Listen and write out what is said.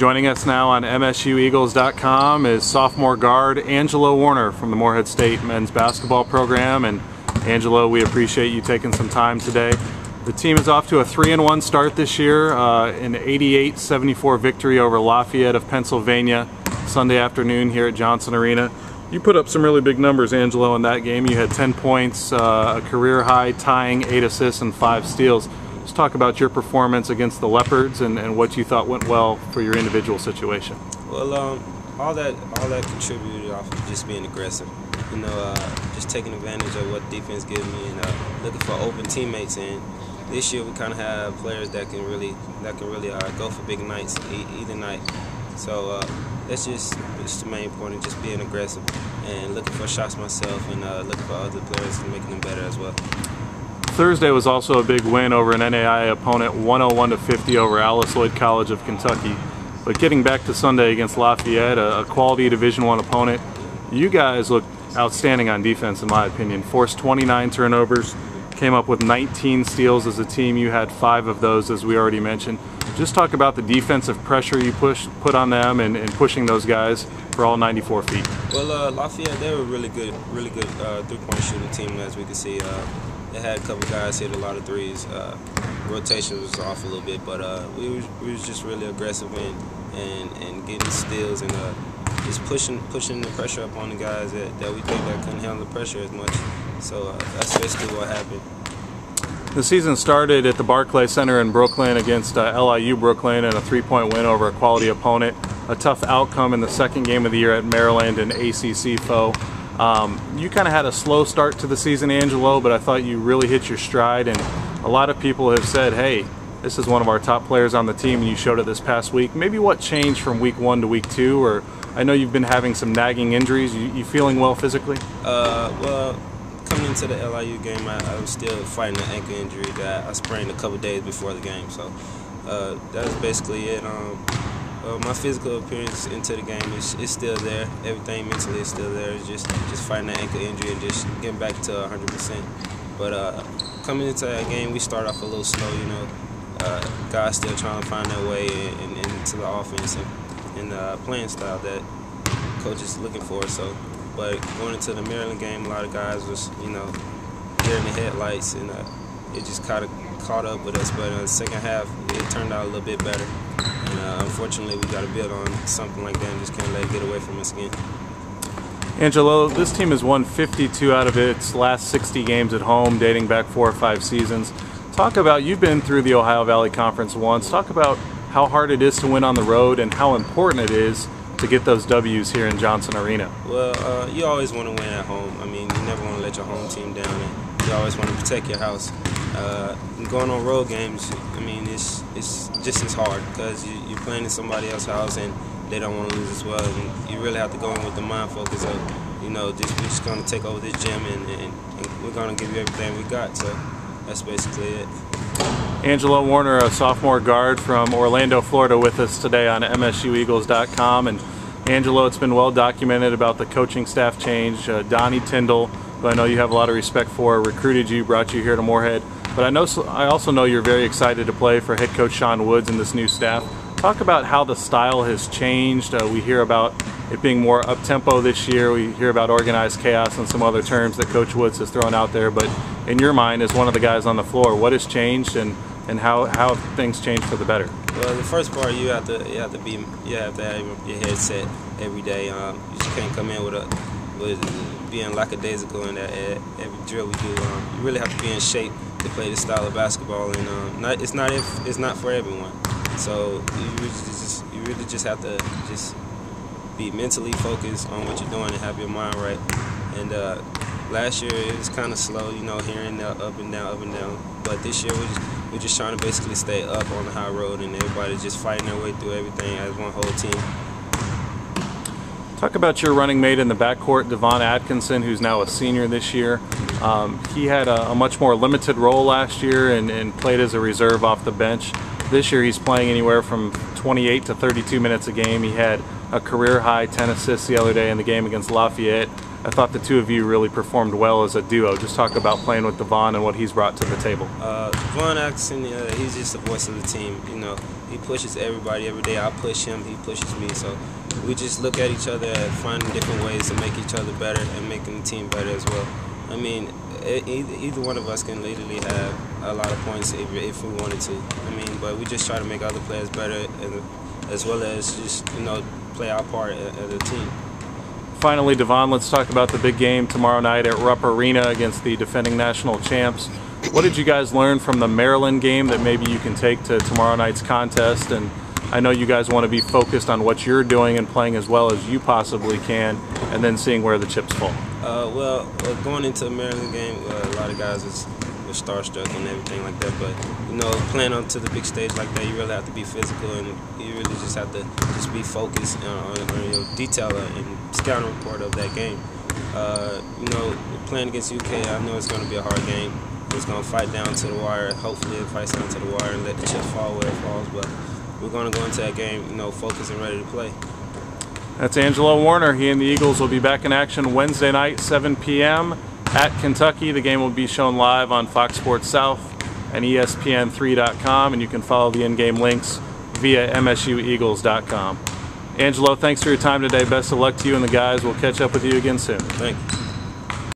Joining us now on MSUEagles.com is sophomore guard Angelo Warner from the Morehead State men's basketball program. And Angelo, we appreciate you taking some time today. The team is off to a 3-1 start this year, an 88-74 victory over Lafayette of Pennsylvania Sunday afternoon here at Johnson Arena. You put up some really big numbers, Angelo, in that game. You had 10 points, a career high, tying 8 assists and 5 steals. Let's talk about your performance against the Leopards and what you thought went well for your individual situation. Well, all that contributed off of just being aggressive. You know, just taking advantage of what defense gives me and looking for open teammates. And this year we kind of have players that can really go for big nights either night. So that's just the main point of just being aggressive and looking for shots myself and looking for other players and making them better as well. Thursday was also a big win over an NAIA opponent, 101-50 over Alice Lloyd College of Kentucky. But getting back to Sunday against Lafayette, a quality Division I opponent, you guys looked outstanding on defense in my opinion. Forced 29 turnovers, came up with 19 steals as a team. You had 5 of those, as we already mentioned. Just talk about the defensive pressure you put on them and pushing those guys for all 94 feet. Well, Lafayette, they were really good three-point shooting team, as we can see. They had a couple guys hit a lot of threes. Rotation was off a little bit, but we was just really aggressive and getting steals and just pushing the pressure up on the guys that we think that couldn't handle the pressure as much. So that's basically what happened. The season started at the Barclays Center in Brooklyn against LIU Brooklyn and a 3-point win over a quality opponent. A tough outcome in the second game of the year at Maryland, an ACC foe. You kind of had a slow start to the season, Angelo, but I thought you really hit your stride, and a lot of people have said, hey, this is one of our top players on the team, and you showed it this past week. Maybe what changed from week 1 to week 2, or I know you've been having some nagging injuries. You feeling well physically? Well, coming into the LIU game, I was still fighting an ankle injury that I sprained a couple days before the game, so that was basically it. My physical appearance into the game is still there. Everything mentally is still there. It's just fighting that ankle injury and just getting back to 100%. But coming into that game, we start off a little slow, you know. Guys still trying to find their way into the offense and the playing style that coach is looking for. So, but going into the Maryland game, a lot of guys was, you know, deer in the headlights, and it just kind of caught up with us. But in the second half, it turned out a little bit better. And unfortunately, we got to build on something like that and just can't let it get away from us again. Angelo, this team has won 52 out of its last 60 games at home, dating back 4 or 5 seasons. Talk about, you've been through the Ohio Valley Conference once. Talk about how hard it is to win on the road and how important it is to get those W's here in Johnson Arena. Well, you always want to win at home. I mean, you never want to let your home team down, and you always want to protect your house. Going on road games, I mean, it's just as hard because you're playing in somebody else's house and they don't want to lose as well. And you really have to go in with the mind focus of, you know, we're just going to take over this gym and we're going to give you everything we got. So that's basically it. Angelo Warner, a sophomore guard from Orlando, Florida, with us today on MSUEagles.com. And Angelo, it's been well documented about the coaching staff change. Donnie Tyndall, who I know you have a lot of respect for, recruited you, brought you here to Morehead. But I also know you're very excited to play for head coach Sean Woods and this new staff. Talk about how the style has changed. We hear about it being more up-tempo this year. We hear about organized chaos and some other terms that Coach Woods has thrown out there. But in your mind, as one of the guys on the floor, what has changed and how have things changed for the better? Well, the first part, you have to have your head set every day. You just can't come in with being lackadaisical in that every drill we do. You really have to be in shape to play this style of basketball, and it's not for everyone. So you really just have to just be mentally focused on what you're doing and have your mind right. And last year it was kind of slow, you know, here and there, up and down. But this year we're just trying to basically stay up on the high road, and everybody's just fighting their way through everything as one whole team. Talk about your running mate in the backcourt, Devon Atkinson, who's now a senior this year. He had a much more limited role last year and played as a reserve off the bench. This year he's playing anywhere from 28 to 32 minutes a game. He had a career high 10 assists the other day in the game against Lafayette. I thought the two of you really performed well as a duo. Just talk about playing with Devon and what he's brought to the table. Devon Atkinson, he's just the voice of the team. You know, he pushes everybody every day. I push him, he pushes me. So we just look at each other and find different ways to make each other better and making the team better as well. I mean, either one of us can literally have a lot of points if we wanted to. I mean, but we just try to make other players better, as well as just, you know, play our part as a team. Finally, Devon, let's talk about the big game tomorrow night at Rupp Arena against the defending national champs. What did you guys learn from the Maryland game that maybe you can take to tomorrow night's contest? And I know you guys want to be focused on what you're doing and playing as well as you possibly can, and then seeing where the chips fall. Well, going into the Maryland game, a lot of guys were starstruck and everything like that. But, you know, playing onto the big stage like that, you really have to be physical, and you really just have to just be focused on your detail and scouting report of that game. You know, playing against UK, I know it's going to be a hard game. It's going to fight down to the wire. Hopefully it fights down to the wire and let the chips fall where it falls. But we're going to go into that game, you know, focused and ready to play. That's Angelo Warner. He and the Eagles will be back in action Wednesday night, 7 p.m. at Kentucky. The game will be shown live on Fox Sports South and ESPN3.com, and you can follow the in-game links via MSUEagles.com. Angelo, thanks for your time today. Best of luck to you and the guys. We'll catch up with you again soon. Thank you.